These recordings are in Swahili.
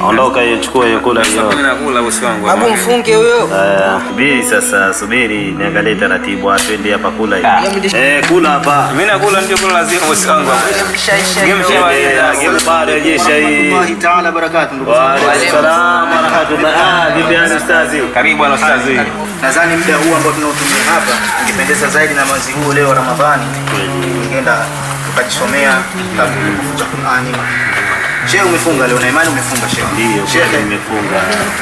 Ondoka hiyo, chukua hiyo, kula hiyo. Mimi nakula bosi wangu. Hapo mfunge huyo. Subiri sasa, subiri niangalie taratibu, atwende hapa kula hiyo. Kula hapa. Mimi nakula ndio kula lazima bosi wangu. Game bado haijaisha hii. Allah Taala barakatuh ndugu zangu. Wa alaykum salaam wa rahmatullah. Vipi ana ustazi? Karibu bwana ustazi. Nadhani muda huu ambao tunaotumia hapa ingependeza zaidi na mwezi huu leo Ramadhani. Ningeenda tukajisomea kitabu cha Qur'ani. Shehe umefunga leo na imani umefunga shehe. Ndio, shehe nimefunga.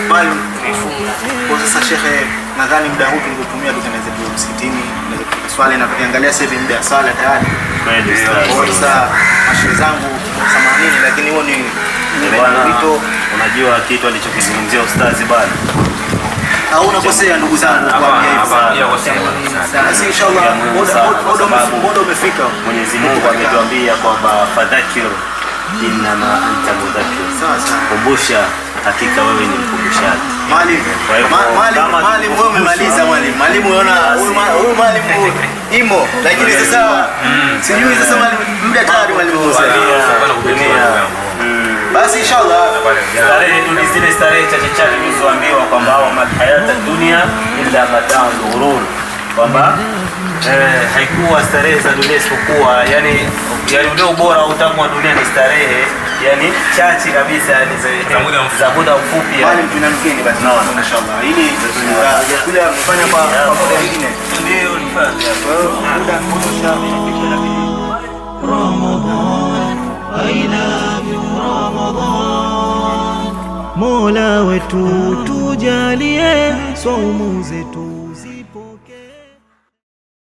Bali umefunga. Kwa sasa shehe, nadhani muda huu tungetumia tutengeneze tu msikitini, tunaweza kuswali na tukiangalia sasa hivi muda wa sala tayari. Kweli ustazi. Kwa sasa mashehe zangu samanini, lakini huo ni wito. Unajua kitu alichokizungumzia ustazi bado. Hauna kosea ndugu zangu kwa sasa inshallah muda umefika. Mwenyezi Mungu ametuambia kwamba fadhakir inma anta mudhakkir. Kumbusha, hakika wewe ni mkumbushaji. Mwalimu wewe umemaliza mwalimu. Mwalimu unaona huyu mwalimu imo, lakini sasa sijui sasa mwalimu muda tayari mwalimu sasa. Basi inshallah starehe ni zile starehe chache tulizoambiwa kwamba hayata dunia illa mata'ul ghurur, kwamba haikuwa starehe za dunia isipokuwa yani ule ubora au utamu wa dunia ni starehe yani chache kabisa, yani za muda mfupi. Mwalimu tunamkeni basi naona inshallah ili kuja kufanya kwa muda mwingine ndio nifanye muda kutosha. Ramadhan aina Mola wetu tujalie saumu zetu.